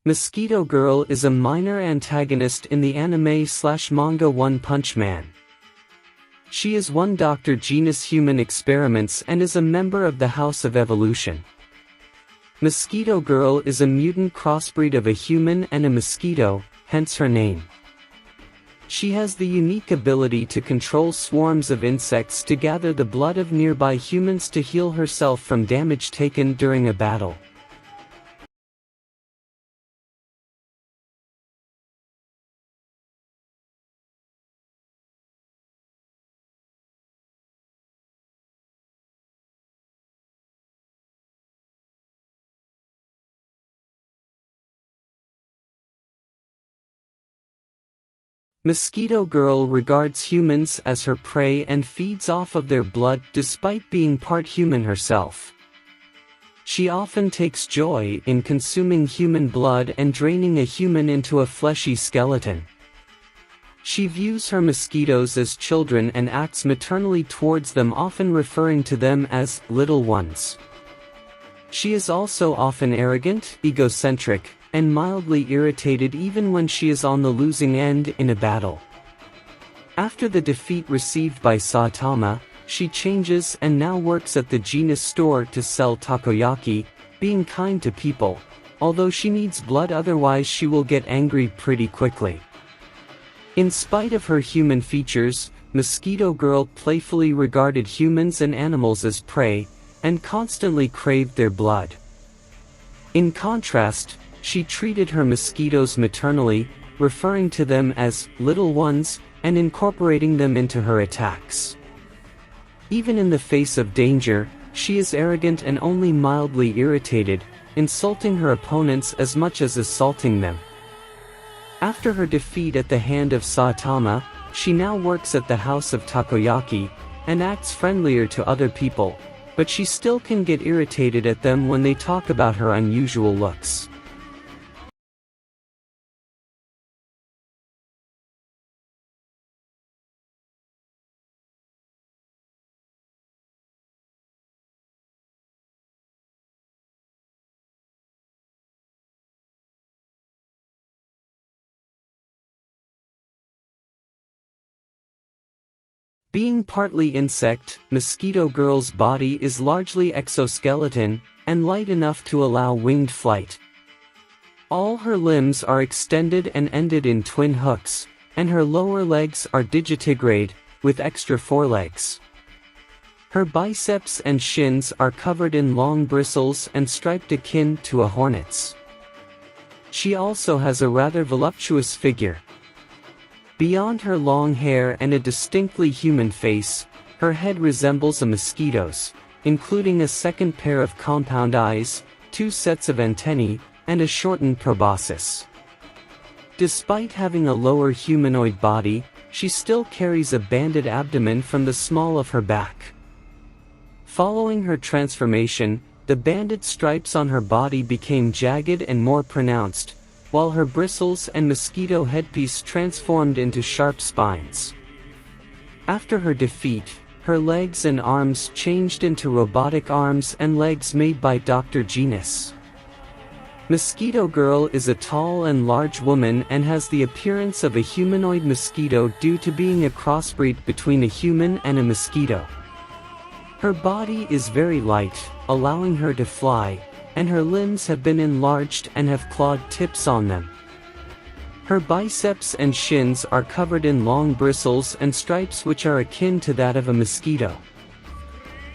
Mosquito Girl is a minor antagonist in the anime/manga One Punch Man. She is one Dr. Genus Human Experiments and is a member of the House of Evolution. Mosquito Girl is a mutant crossbreed of a human and a mosquito, hence her name. She has the unique ability to control swarms of insects to gather the blood of nearby humans to heal herself from damage taken during a battle. Mosquito Girl regards humans as her prey and feeds off of their blood despite being part human herself. She often takes joy in consuming human blood and draining a human into a fleshy skeleton. She views her mosquitoes as children and acts maternally towards them, often referring to them as little ones. She is also often arrogant, egocentric, and mildly irritated even when she is on the losing end in a battle. After the defeat received by Saitama, she changes and now works at the genus store to sell takoyaki, being kind to people, although she needs blood, otherwise she will get angry pretty quickly. In spite of her human features, Mosquito Girl playfully regarded humans and animals as prey, and constantly craved their blood. In contrast, she treated her mosquitoes maternally, referring to them as little ones, and incorporating them into her attacks. Even in the face of danger, she is arrogant and only mildly irritated, insulting her opponents as much as assaulting them. After her defeat at the hand of Saitama, she now works at the House of Takoyaki, and acts friendlier to other people, but she still can get irritated at them when they talk about her unusual looks. Being partly insect, Mosquito Girl's body is largely exoskeleton, and light enough to allow winged flight. All her limbs are extended and ended in twin hooks, and her lower legs are digitigrade, with extra forelegs. Her biceps and shins are covered in long bristles and striped akin to a hornet's. She also has a rather voluptuous figure. Beyond her long hair and a distinctly human face, her head resembles a mosquito's, including a second pair of compound eyes, 2 sets of antennae, and a shortened proboscis. Despite having a lower humanoid body, she still carries a banded abdomen from the small of her back. Following her transformation, the banded stripes on her body became jagged and more pronounced, while her bristles and mosquito headpiece transformed into sharp spines. After her defeat, her legs and arms changed into robotic arms and legs made by Dr. Genus. Mosquito Girl is a tall and large woman and has the appearance of a humanoid mosquito due to being a crossbreed between a human and a mosquito. Her body is very light, allowing her to fly, and her limbs have been enlarged and have clawed tips on them. Her biceps and shins are covered in long bristles and stripes which are akin to that of a mosquito.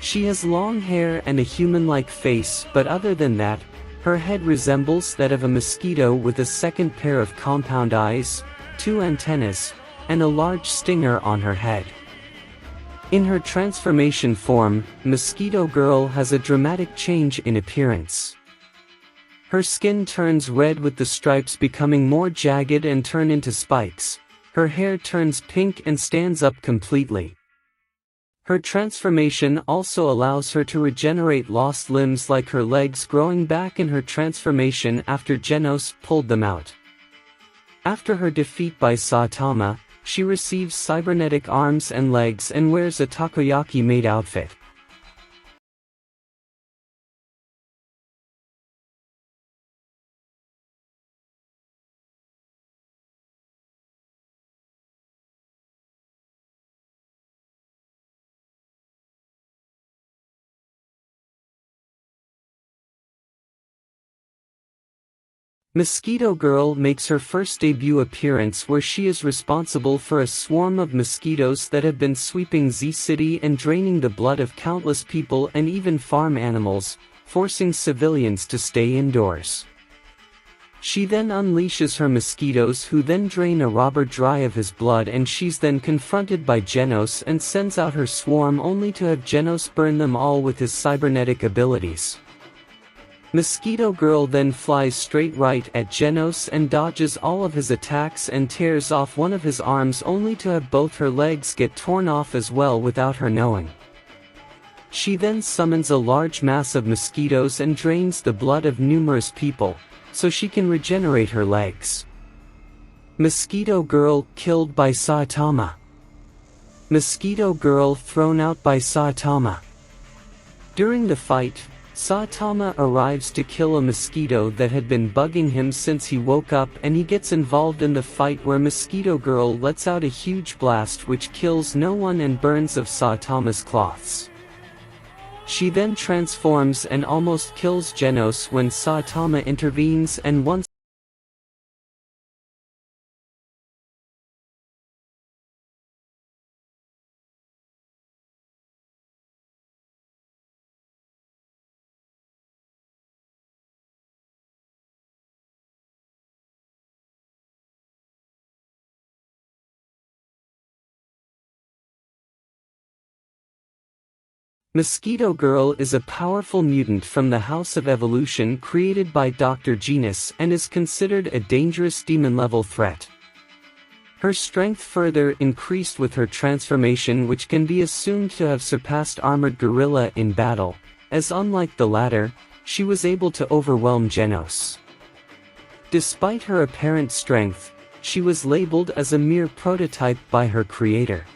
She has long hair and a human-like face, but other than that, her head resembles that of a mosquito with a second pair of compound eyes, 2 antennas, and a large stinger on her head. In her transformation form, Mosquito Girl has a dramatic change in appearance. Her skin turns red with the stripes becoming more jagged and turn into spikes. Her hair turns pink and stands up completely. Her transformation also allows her to regenerate lost limbs, like her legs growing back in her transformation after Genos pulled them out. After her defeat by Saitama, she receives cybernetic arms and legs and wears a takoyaki-made outfit. Mosquito Girl makes her first debut appearance where she is responsible for a swarm of mosquitoes that have been sweeping Z-City and draining the blood of countless people and even farm animals, forcing civilians to stay indoors. She then unleashes her mosquitoes, who then drain a robber dry of his blood, and she's then confronted by Genos and sends out her swarm only to have Genos burn them all with his cybernetic abilities. Mosquito Girl then flies straight right at Genos and dodges all of his attacks and tears off one of his arms only to have both her legs get torn off as well without her knowing. She then summons a large mass of mosquitoes and drains the blood of numerous people, so she can regenerate her legs. Mosquito Girl killed by Saitama. Mosquito Girl thrown out by Saitama. During the fight, Saitama arrives to kill a mosquito that had been bugging him since he woke up, and he gets involved in the fight where Mosquito Girl lets out a huge blast which kills no one and burns of Saitama's cloths. She then transforms and almost kills Genos when Saitama intervenes, and once Mosquito Girl is a powerful mutant from the House of Evolution created by Dr. Genus and is considered a dangerous demon-level threat. Her strength further increased with her transformation, which can be assumed to have surpassed Armored Gorilla in battle, as unlike the latter, she was able to overwhelm Genos. Despite her apparent strength, she was labeled as a mere prototype by her creator.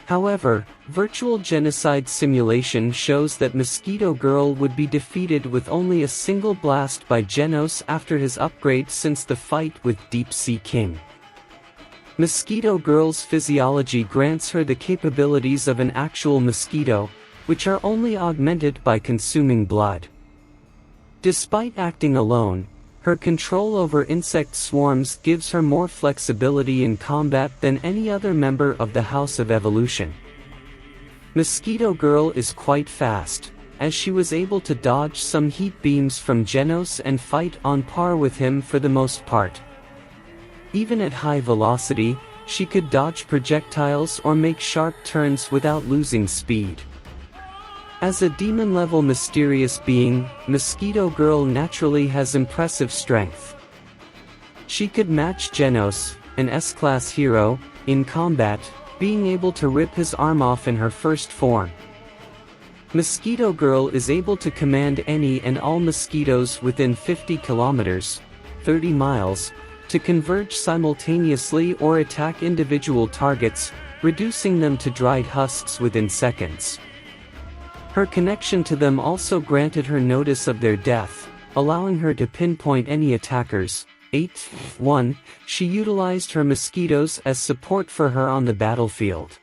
However, virtual genocide simulation shows that Mosquito Girl would be defeated with only a single blast by Genos after his upgrade since the fight with Deep Sea King. Mosquito Girl's physiology grants her the capabilities of an actual mosquito, which are only augmented by consuming blood. Despite acting alone, her control over insect swarms gives her more flexibility in combat than any other member of the House of Evolution. Mosquito Girl is quite fast, as she was able to dodge some heat beams from Genos and fight on par with him for the most part. Even at high velocity, she could dodge projectiles or make sharp turns without losing speed. As a demon-level mysterious being, Mosquito Girl naturally has impressive strength. She could match Genos, an S-class hero, in combat, being able to rip his arm off in her first form. Mosquito Girl is able to command any and all mosquitoes within 50 kilometers, 30 miles, to converge simultaneously or attack individual targets, reducing them to dried husks within seconds. Her connection to them also granted her notice of their death, allowing her to pinpoint any attackers. 8. 1. She utilized her mosquitoes as support for her on the battlefield.